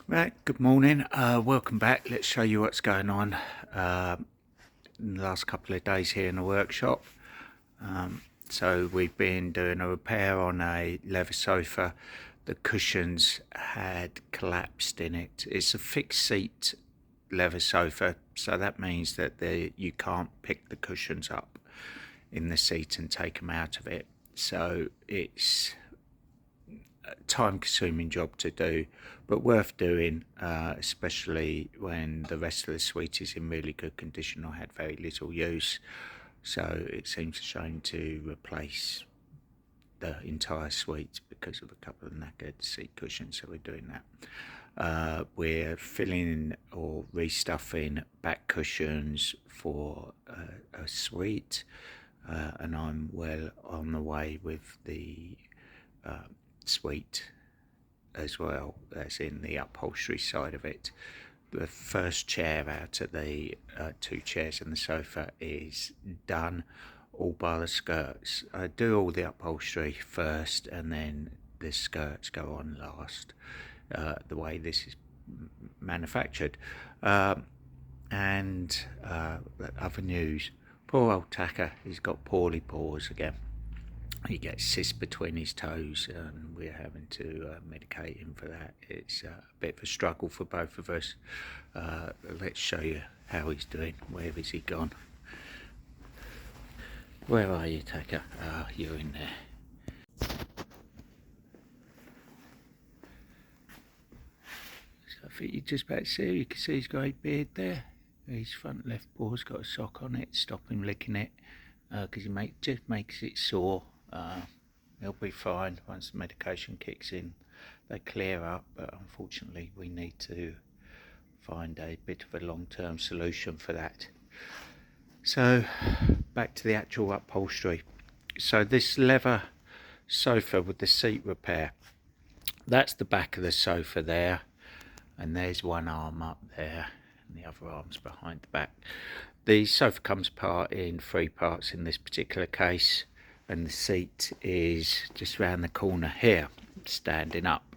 Right, good morning. Welcome back. Let's show you what's going on in the last couple of days here in the workshop. So we've been doing a repair on a leather sofa. The cushions had collapsed in it. It's a fixed seat leather sofa, so that means that you can't pick the cushions up in the seat and take them out of it. So it's time-consuming job to do, but worth doing, especially when the rest of the suite is in really good condition or had very little use. So it seems a shame to replace the entire suite because of a couple of knackered seat cushions, so we're doing that. We're filling or restuffing back cushions for a suite, and I'm well on the way with the suite as well, as in the upholstery side of it. The first chair out of the two chairs and the sofa is done, all bar the skirts. I do all the upholstery first and then the skirts go on last, the way this is manufactured. And other news, poor old Tacker, he's got poorly paws again. He gets cysts between his toes and we're having to medicate him for that. It's a bit of a struggle for both of us. Let's show you how he's doing. Where has he gone? Where are you, Tacker? Ah, you're in there. So I think you're just about to see, you can see his great beard there. His front left paw's got a sock on it, stop him licking it, because he just makes it sore. He'll be fine once the medication kicks in. They clear up, but unfortunately we need to find a bit of a long-term solution for that. So back to the actual upholstery. So this leather sofa with the seat repair, that's the back of the sofa there, and there's one arm up there and the other arm's behind the back. The sofa comes apart in 3 parts in this particular case, and the seat is just round the corner here, standing up.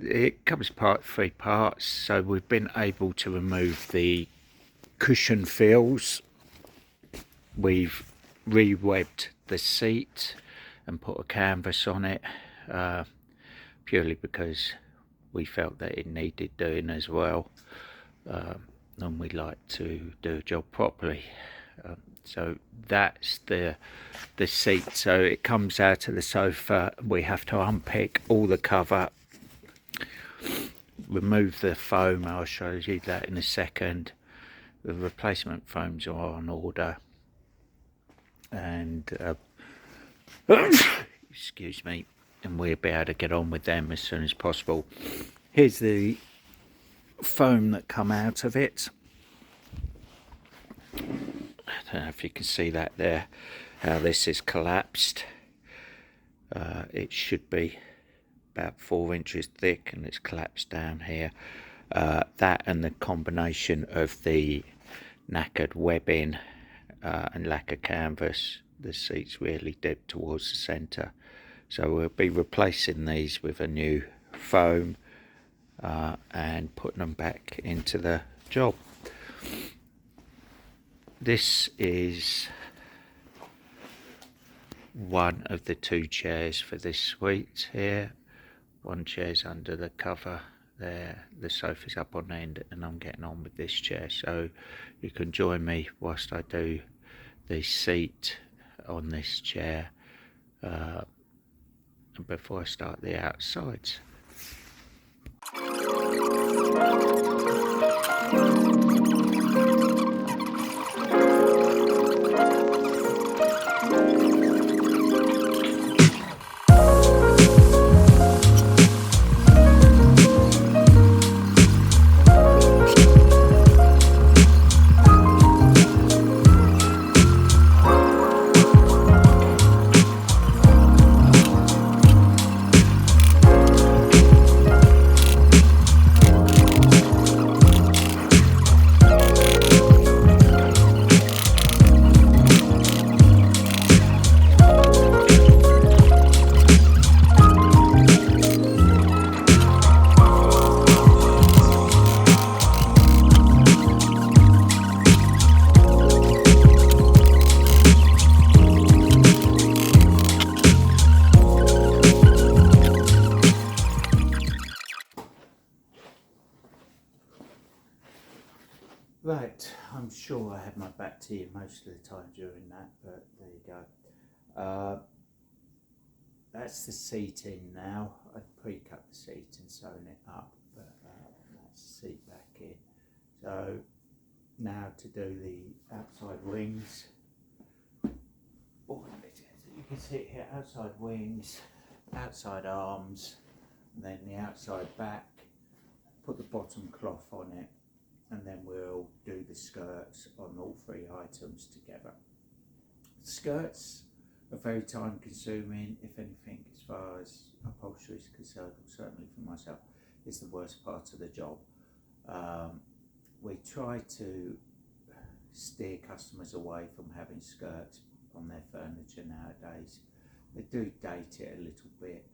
It comes apart 3 parts, so we've been able to remove the cushion fills. We've re-webbed the seat and put a canvas on it, purely because we felt that it needed doing as well, and we like to do a job properly. So that's the seat. So it comes out of the sofa. We have to unpick all the cover, remove the foam. I'll show you that in a second. The replacement foams are on order, and excuse me, and we'll be able to get on with them as soon as possible. Here's the foam that come out of it. I don't know if you can see that there, how this is collapsed. It should be about 4 inches thick and it's collapsed down here. That and the combination of the knackered webbing and lack of canvas, the seats really dip towards the centre. So we'll be replacing these with a new foam and putting them back into the job. This is one of the 2 chairs for this suite here. One chair's under the cover there, the sofa's up on end, and I'm getting on with this chair, so you can join me whilst I do the seat on this chair before I start the outsides. Right, I'm sure I had my back to you most of the time during that, but there you go. That's the seating now. I've pre-cut the seat and sewn it up, but that's the seat back in. So now to do the outside wings. Oh, you can see it here, outside wings, outside arms, and then the outside back. Put the bottom cloth on it, and then we'll do the skirts on all three items together. Skirts are very time consuming, if anything, as far as upholstery is concerned, or certainly for myself, it's the worst part of the job. We try to steer customers away from having skirts on their furniture nowadays. They do date it a little bit,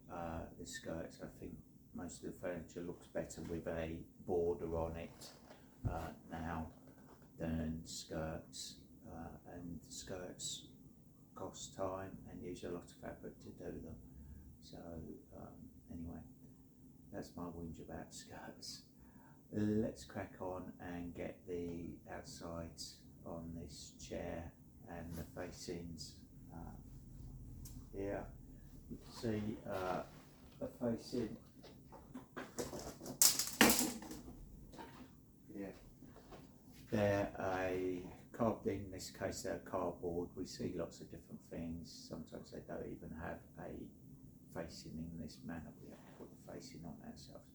the skirts. I think most of the furniture looks better with a border on it now than skirts, and skirts cost time and use a lot of fabric to do them. So anyway, that's my whinge about skirts. Let's crack on and get the outsides on this chair and the facings. Here you can see the facing. Yeah, they're carved in this case they're cardboard. We see lots of different things. Sometimes they don't even have a facing in this manner. We have to put the facing on ourselves.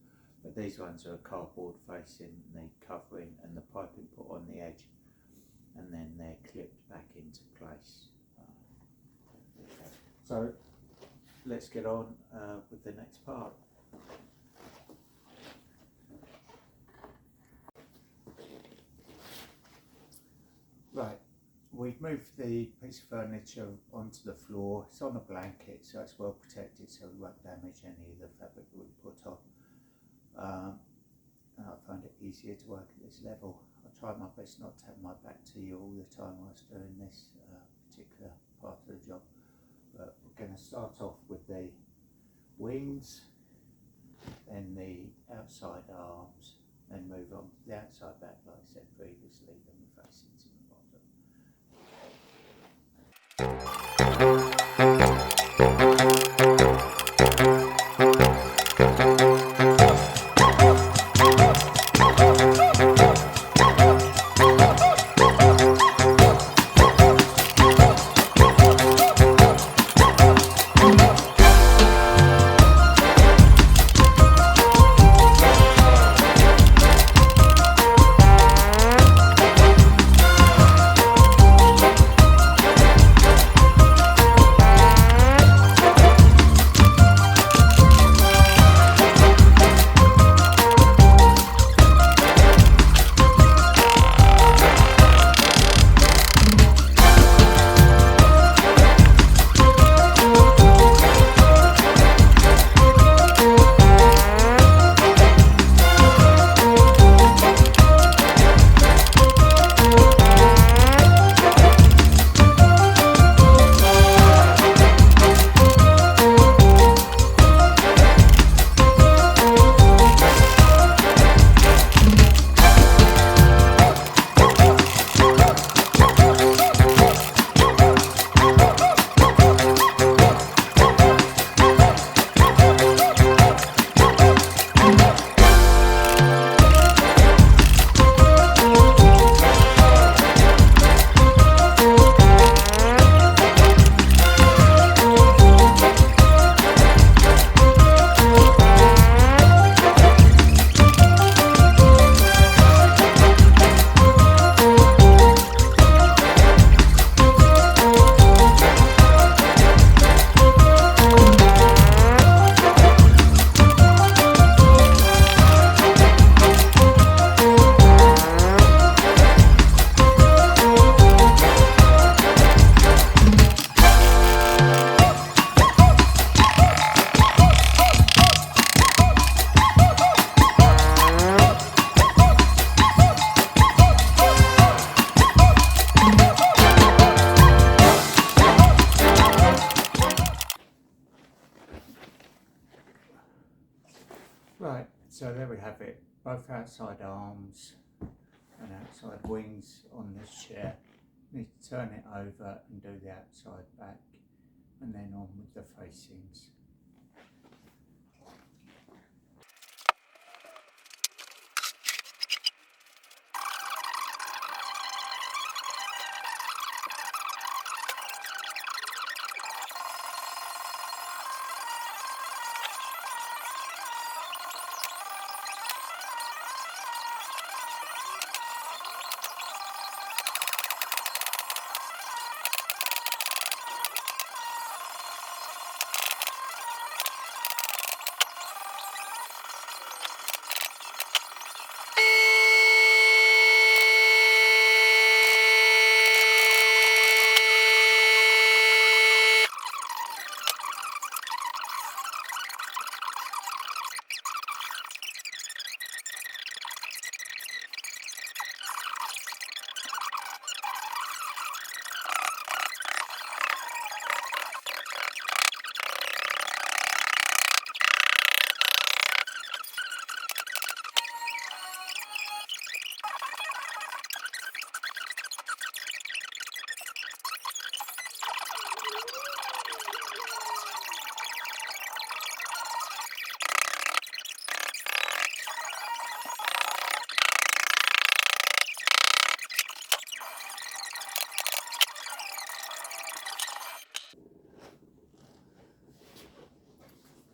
But these ones are a cardboard facing, the covering and the piping put on the edge, and then they're clipped back into place. So let's get on with the next part. Right, we've moved the piece of furniture onto the floor. It's on a blanket, so it's well protected, so we won't damage any of the fabric that we put on. And I find it easier to work at this level. I try my best not to have my back to you all the time whilst doing this particular part of the job. But we're going to start off with the wings, then the outside arms, then move on to the outside back like I said previously, then the facings in the bottom. Right, so there we have it, both outside arms and outside wings on this chair. Need to turn it over and do the outside back, and then on with the facings.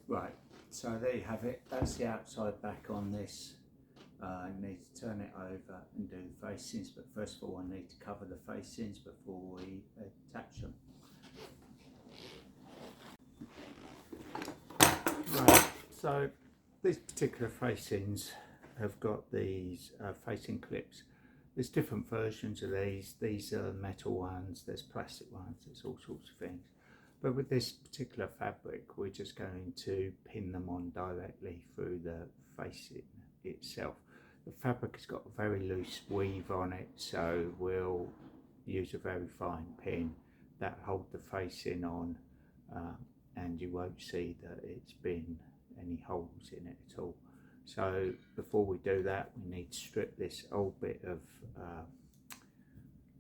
Right, so there you have it. That's the outside back on this. I need to turn it over and do the facings, but first of all I need to cover the facings before we attach them. Right, so these particular facings have got these facing clips. There's different versions of these. These are metal ones, there's plastic ones, there's all sorts of things. But with this particular fabric, we're just going to pin them on directly through the facing itself. The fabric has got a very loose weave on it, so we'll use a very fine pin that hold the facing on, and you won't see that it's been any holes in it at all. So before we do that, we need to strip this old bit of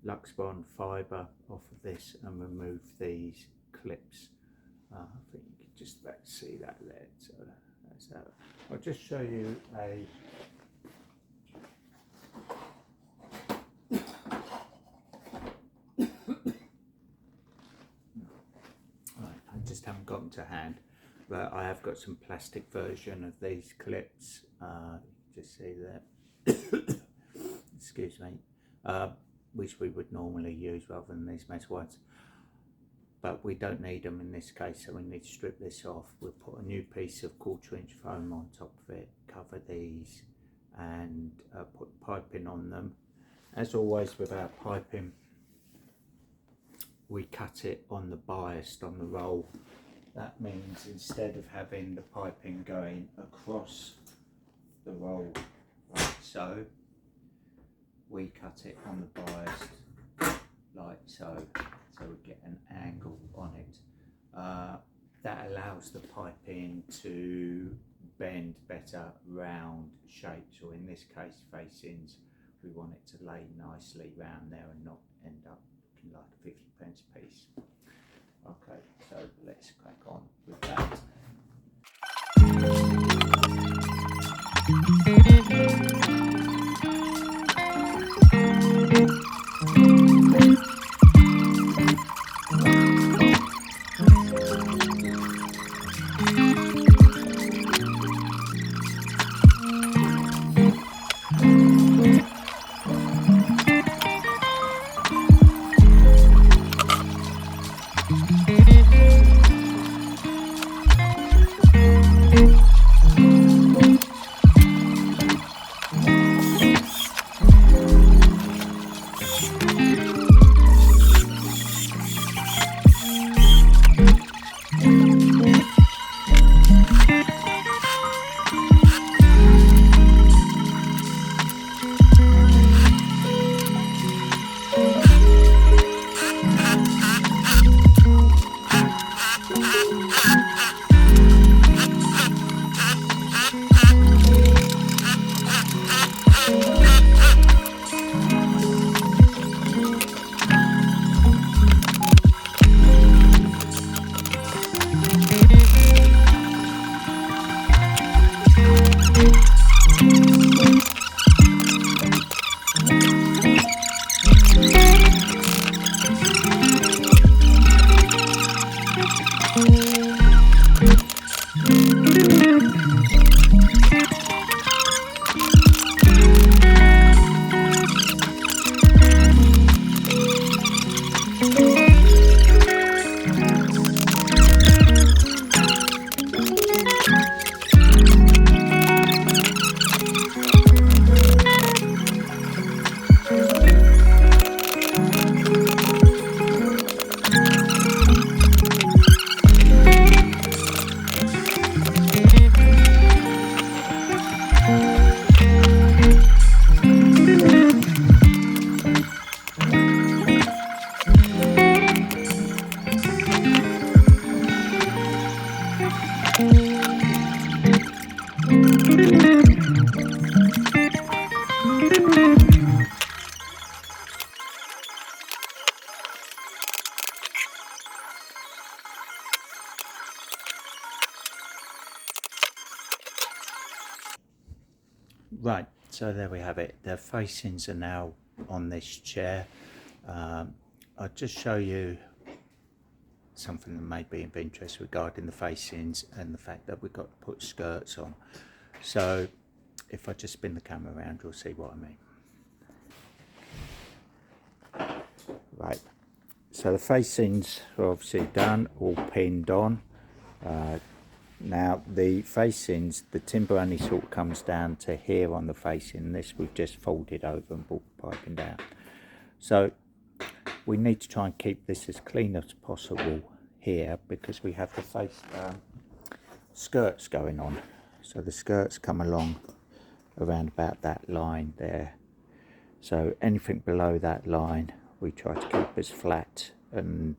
Luxbond fibre off of this and remove these clips. I think you can just about see that there. So that's that. I'll just show you a I just haven't gotten to hand, but I have got some plastic version of these clips. Just see that. Excuse me. Which we would normally use rather than these metal ones. But we don't need them in this case, so we need to strip this off. We'll put a new piece of 1/4 inch foam on top of it, cover these, and put piping on them. As always with our piping, we cut it on the bias on the roll. That means instead of having the piping going across the roll like so, we cut it on the bias like so. So we get an angle on it. That allows the piping to bend better round shapes, or in this case facings. We want it to lay nicely round there and not end up looking like a 50p piece. Okay, so let's crack on with that. Right, so there we have it. The facings are now on this chair. I'll just show you something that may be of interest regarding the facings and the fact that we've got to put skirts on. So if I just spin the camera around, you'll see what I mean. Right, so the facings are obviously done, all pinned on. Now the facings, the timber only sort of comes down to here on the facing. This we've just folded over and brought the piping down. So we need to try and keep this as clean as possible here, because we have the face skirts going on. So the skirts come along around about that line there. So anything below that line we try to keep as flat and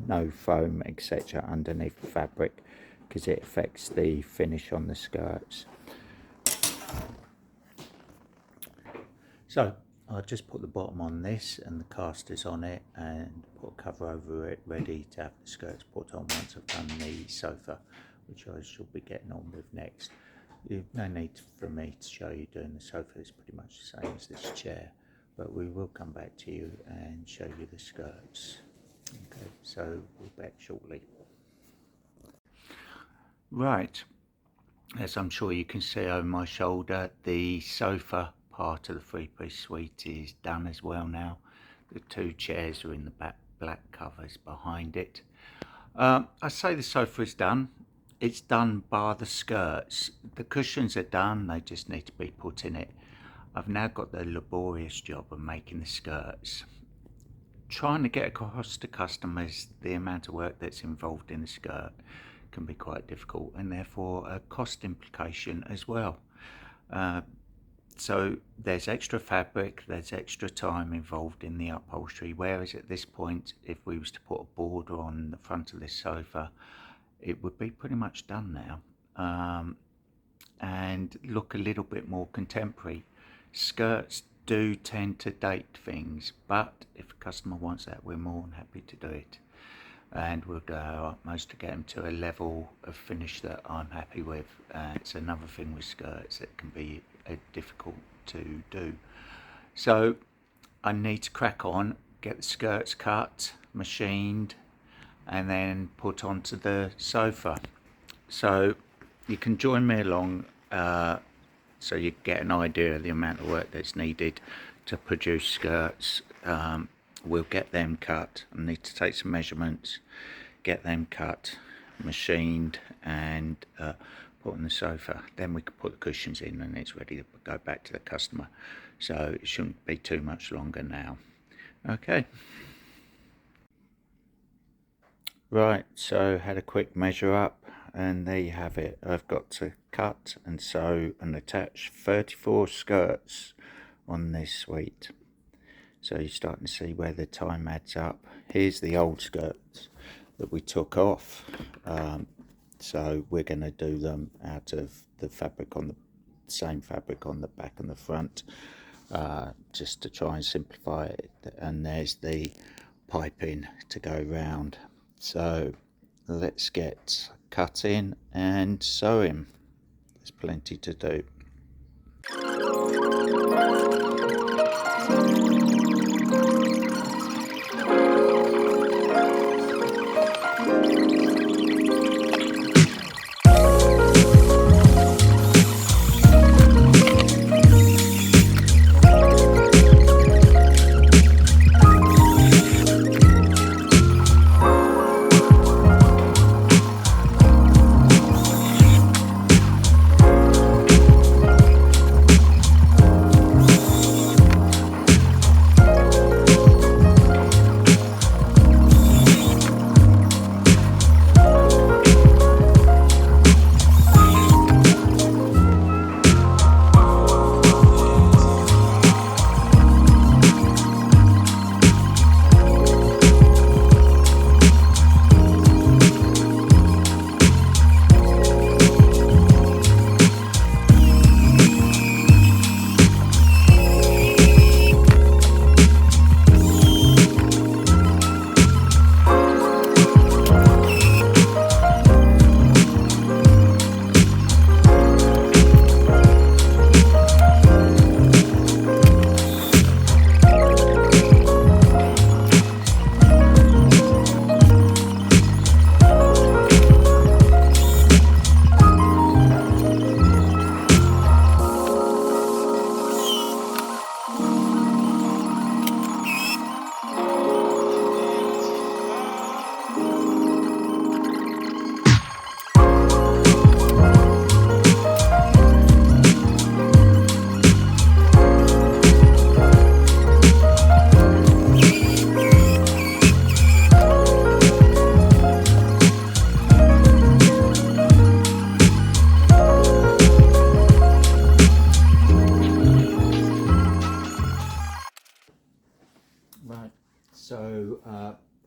no foam etc. underneath the fabric, because it affects the finish on the skirts. So I'll just put the bottom on this and the casters on it and put a cover over it, ready to have the skirts put on once I've done the sofa, which I shall be getting on with next. There's no need for me to show you doing the sofa, it's pretty much the same as this chair, but we will come back to you and show you the skirts. Okay, so we'll be back shortly. Right, as I'm sure you can see over my shoulder, the sofa part of the three-piece suite is done as well now. The two chairs are in the back, black covers behind it. I say the sofa is done. It's done bar the skirts. The cushions are done, they just need to be put in it. I've now got the laborious job of making the skirts. Trying to get across to customers the amount of work that's involved in the skirt can be quite difficult, and therefore a cost implication as well. So there's extra fabric, there's extra time involved in the upholstery, whereas at this point, if we was to put a border on the front of this sofa, it would be pretty much done now, and look a little bit more contemporary. Skirts do tend to date things, but if a customer wants that, we're more than happy to do it, and we'll do our utmost to get them to a level of finish that I'm happy with. It's another thing with skirts that can be difficult to do. So I need to crack on, get the skirts cut, machined, and then put onto the sofa. So you can join me along so you get an idea of the amount of work that's needed to produce skirts. We'll get them cut. I need to take some measurements, get them cut, machined, and put on the sofa. Then we can put the cushions in and it's ready to go back to the customer. So it shouldn't be too much longer now. Okay. Right, so had a quick measure up, and there you have it. I've got to cut and sew and attach 34 skirts on this suite. So you're starting to see where the time adds up. Here's the old skirts that we took off. So we're going to do them out of the fabric on the same fabric on the back and the front, just to try and simplify it. And there's the piping to go round. So let's get cutting and sewing. There's plenty to do.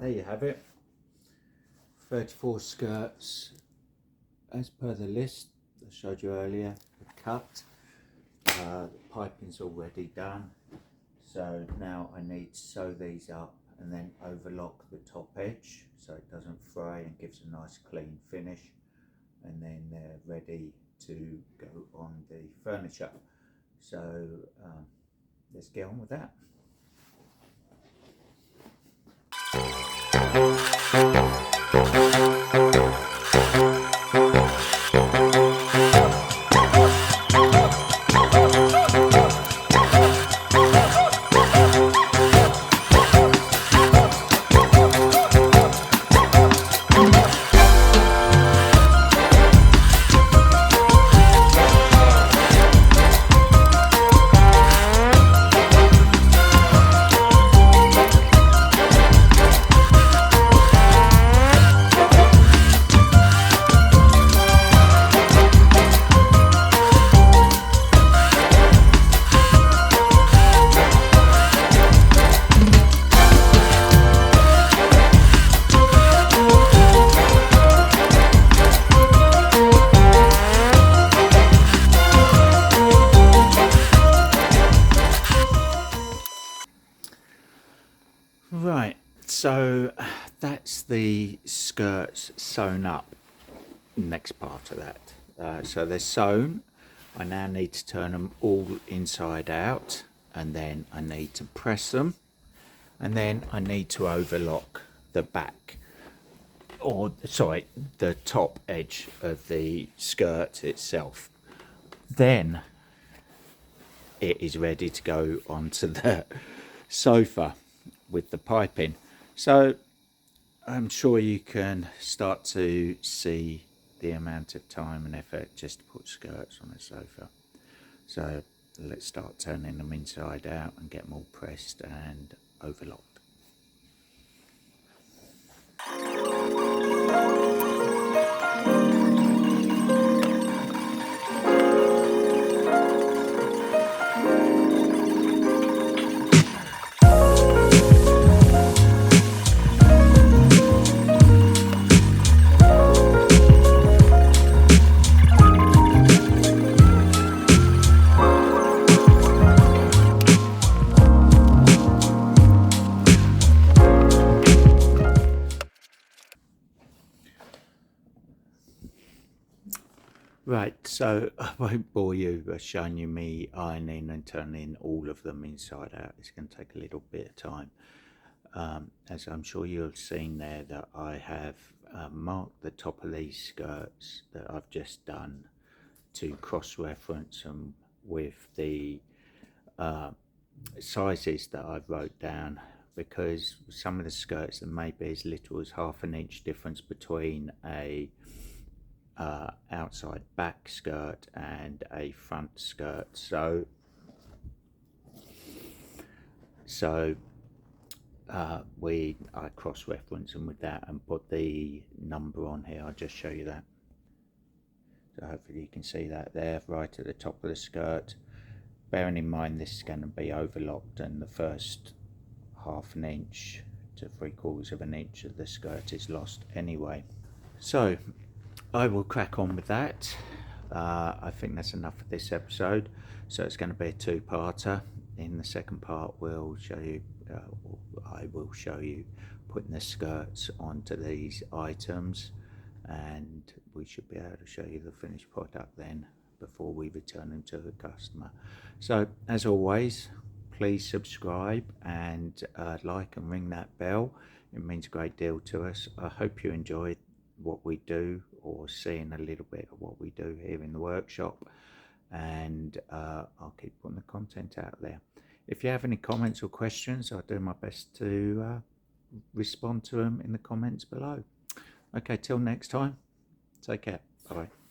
there you have it. 34 skirts as per the list I showed you earlier, cut. The piping's already done, so now I need to sew these up and then overlock the top edge so it doesn't fray and gives a nice clean finish, and then they're ready to go on the furniture. So let's get on with that. Right, so that's the skirts sewn up. Next part of that. So they're sewn. I now need to turn them all inside out, and then I need to press them, and then I need to overlock the back, or sorry, the top edge of the skirt itself. Then it is ready to go onto the sofa with the piping. So I'm sure you can start to see the amount of time and effort just to put skirts on a sofa. So let's start turning them inside out and get them all pressed and overlocked. Right, so I won't bore you by showing you me ironing and turning all of them inside out. It's going to take a little bit of time. As I'm sure you've seen there, that I have marked the top of these skirts that I've just done to cross-reference them with the sizes that I've wrote down, because some of the skirts there may be as little as ½ an inch difference between a outside back skirt and a front skirt. So I cross-reference them with that and put the number on here. I'll just show you that. So hopefully you can see that there right at the top of the skirt, bearing in mind this is going to be overlocked and the first ½ an inch to 3/4 of an inch of the skirt is lost anyway. So I will crack on with that. I think that's enough for this episode. So it's going to be a two-parter. In the second part, we'll show you, I will show you putting the skirts onto these items, and we should be able to show you the finished product then before we return them to the customer. So as always, please subscribe and like and ring that bell. It means a great deal to us. I hope you enjoyed what we do, or seeing a little bit of what we do here in the workshop, and I'll keep putting the content out there. If you have any comments or questions, I'll do my best to respond to them in the comments below. Okay, till next time, take care. Bye.